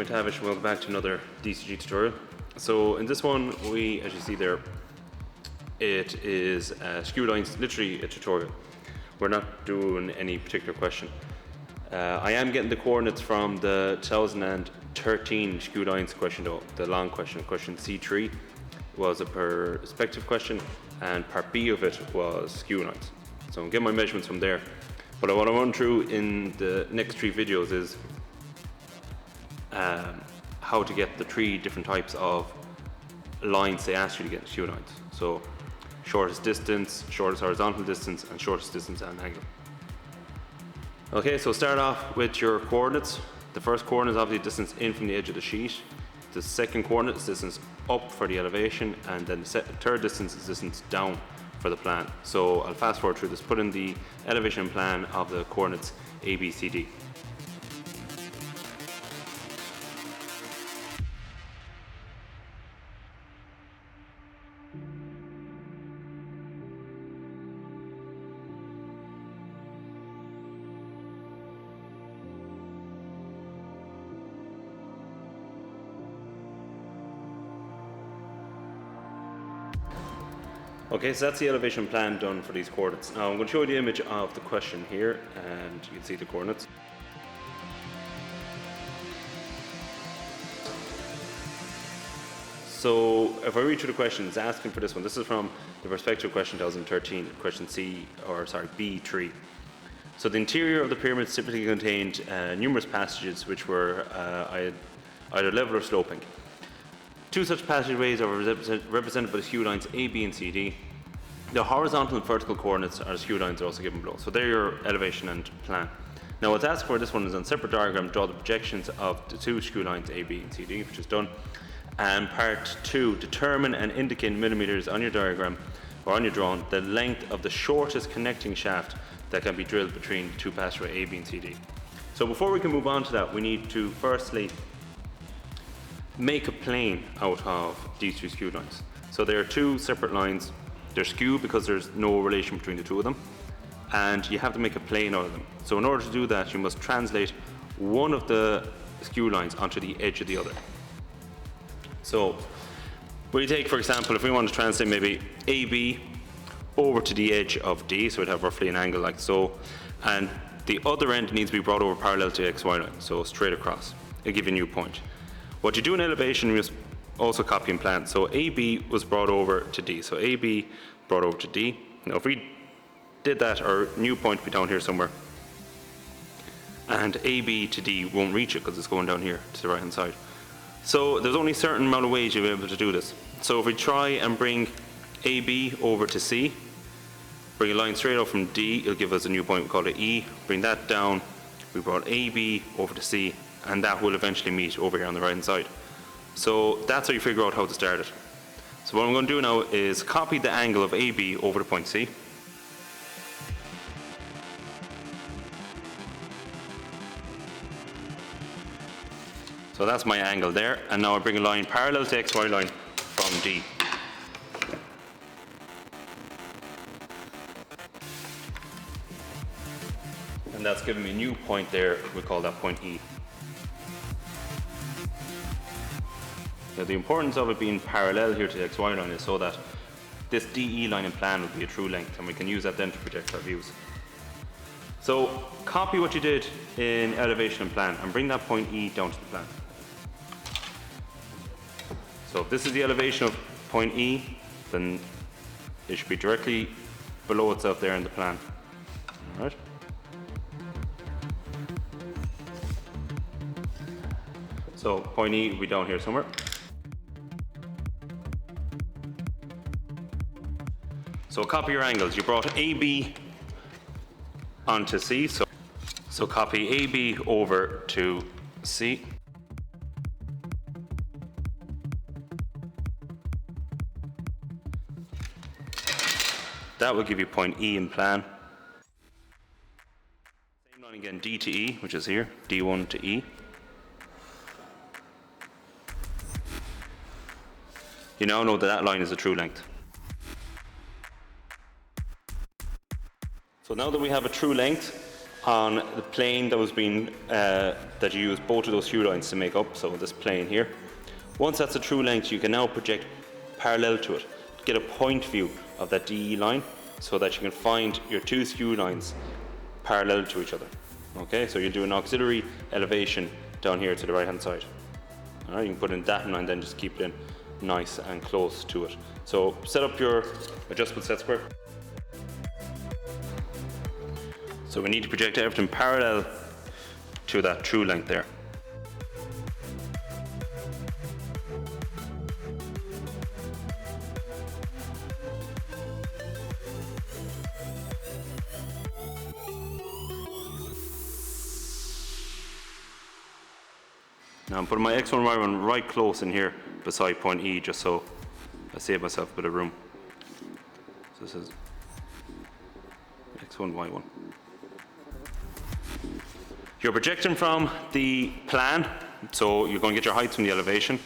McTavish and welcome back to another DCG tutorial. So in this one, as you see there, it is Skew Lines, literally a tutorial. We're not doing any particular question. I am getting the coordinates from the 2013 Skew Lines question though, the long question. Question C3 was a perspective question and part B of it was Skew Lines. So I'm getting my measurements from there. But what I want to run through in the next 3 videos is how to get the 3 different types of lines they ask you to get in Skew Lines. So shortest distance, shortest horizontal distance, and shortest distance at an angle. Okay, so start off with your coordinates. The first coordinate is obviously distance in from the edge of the sheet. The second coordinate is distance up for the elevation, and then the third distance is distance down for the plan. So I'll fast forward through this. Put in the elevation plan of the coordinates A, B, C, D. Okay, so that's the elevation plan done for these coordinates. Now I'm going to show you the image of the question here and you can see the coordinates. So if I read through the question, it's asking for this one. This is from the perspective question 2013, question B3. So the interior of the pyramid typically contained numerous passages which were either level or sloping. 2 such passageways are represented by the skew lines A, B, and C, D. The horizontal and vertical coordinates are skew lines are also given below. So they're your elevation and plan. Now what's asked for this one is on separate diagram, draw the projections of the 2 skew lines A, B, and C, D, which is done. And part 2, determine and indicate in millimeters on your diagram or on your drawing the length of the shortest connecting shaft that can be drilled between the 2 passageways A, B, and C, D. So before we can move on to that, we need to firstly make a plane out of these 2 skew lines. So there are 2 separate lines. They're skew because there's no relation between the 2 of them, and you have to make a plane out of them. So in order to do that, you must translate one of the skew lines onto the edge of the other. So we take, for example, if we want to translate maybe AB over to the edge of D, so we'd have roughly an angle like so, and the other end needs to be brought over parallel to the XY line, so straight across. It'll give you a new point. What you do in elevation, you must also copy and plan. So AB was brought over to D. So AB brought over to D. Now if we did that, our new point would be down here somewhere. And AB to D won't reach it because it's going down here to the right hand side. So there's only a certain amount of ways you'll be able to do this. So if we try and bring AB over to C, bring a line straight out from D, it'll give us a new point, we call it E. Bring that down, we brought AB over to C, and that will eventually meet over here on the right hand side. So that's how you figure out how to start it. So what I'm going to do now is copy the angle of AB over to point C. So that's my angle there, and now I bring a line parallel to XY line from D. And that's giving me a new point there, we call that point E. Now the importance of it being parallel here to the XY line is so that this DE line in plan will be a true length, and we can use that then to project our views. So copy what you did in elevation and plan and bring that point E down to the plan. So if this is the elevation of point E, then it should be directly below itself there in the plan. All right. So point E will be down here somewhere. So copy your angles. You brought AB onto C, so copy AB over to C. That will give you point E in plan. Same line again, D to E, which is here, D1 to E. You now know that that line is a true length. So now that we have a true length, on the plane that was being, that you use both of those skew lines to make up, so this plane here. Once that's a true length, you can now project parallel to it, get a point view of that DE line so that you can find your two skew lines parallel to each other. Okay, so you do an auxiliary elevation down here to the right hand side. All right, you can put in datum line, then just keep it in nice and close to it. So set up your adjustable set square. So we need to project everything parallel to that true length there. Now I'm putting my X1, Y1 right close in here beside point E, just so I save myself a bit of room. So this is X1, Y1. You're projecting from the plan, so you're going to get your heights from the elevation.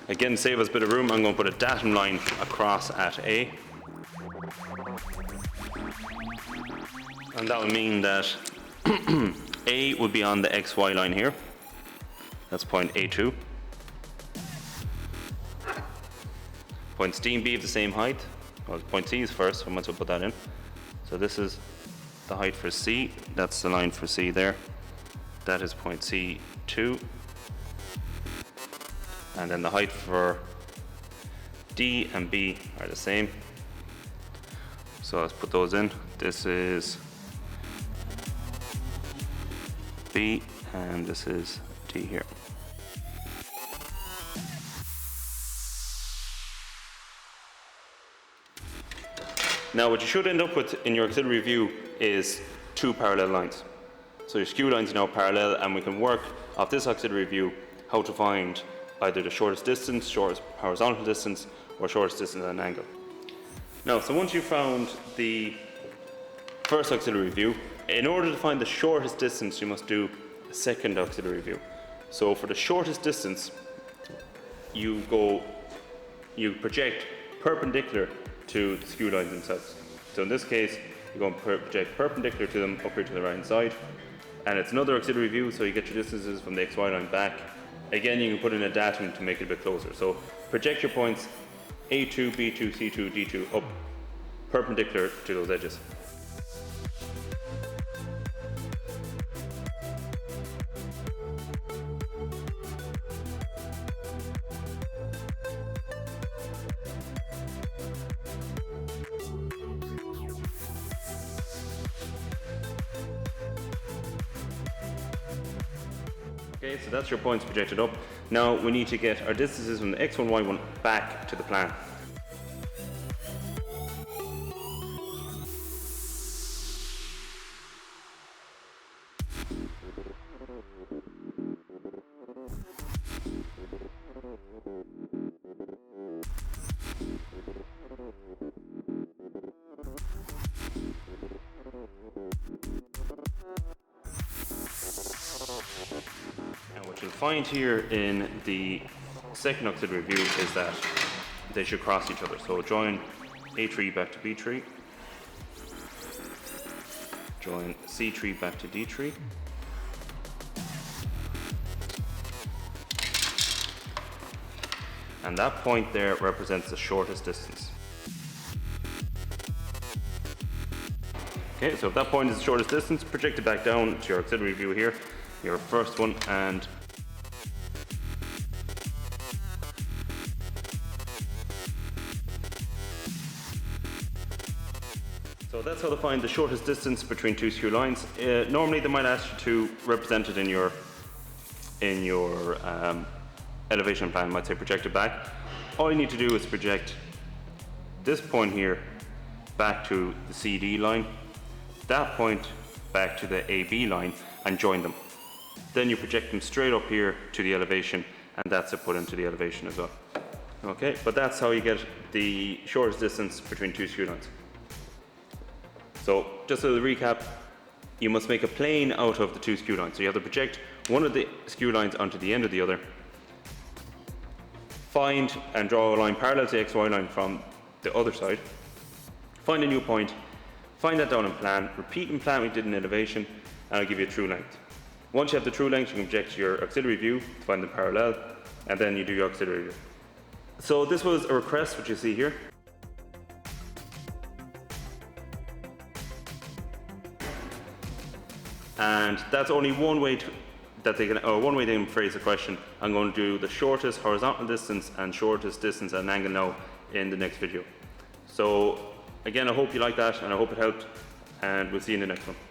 Again, save us a bit of room, I'm going to put a datum line across at A. And that will mean that A will be on the XY line here. That's point A2. Points D and B have the same height. Well, point C is first, so I might as well put that in. So this is the height for C. That's the line for C there. That is point C2. And then the height for D and B are the same. So let's put those in. This is B and this is D here. Now what you should end up with in your auxiliary view is two parallel lines. So your skew lines are now parallel, and we can work off this auxiliary view how to find either the shortest distance, shortest horizontal distance, or shortest distance at an angle. Now, so once you've found the first auxiliary view, in order to find the shortest distance, you must do a second auxiliary view. So for the shortest distance, you project perpendicular to the skew lines themselves. So in this case, you're going to project perpendicular to them up here to the right hand side. And it's another auxiliary view, so you get your distances from the XY line back. Again, you can put in a datum to make it a bit closer. So project your points A2, B2, C2, D2 up perpendicular to those edges. Okay, so that's your points projected up. Now we need to get our distances from the X1, Y1 back to the plan. What you'll find here in the second auxiliary view is that they should cross each other. So join A3 back to B3, join C3 back to D3, and that point there represents the shortest distance. Okay, so if that point is the shortest distance, project it back down to your auxiliary view here, your first one, and so that's how to find the shortest distance between two skew lines. Normally they might ask you to represent it in your elevation plan. It might say project it back. All you need to do is project this point here back to the CD line, that point back to the AB line, and join them. Then you project them straight up here to the elevation, and that's it put into the elevation as well. Okay, but that's how you get the shortest distance between two skew lines. So just as a recap, you must make a plane out of the two skew lines. So you have to project one of the skew lines onto the end of the other, find and draw a line parallel to the XY line from the other side, find a new point, find that down in plan, repeat in plan we did in elevation, and I'll give you a true length. Once you have the true length, you can project your auxiliary view to find them parallel, and then you do your auxiliary view. So this was a request, which you see here. And that's only one way one way they can phrase a question. I'm going to do the shortest horizontal distance and shortest distance at an angle now in the next video. So again, I hope you like that, and I hope it helped, and we'll see you in the next one.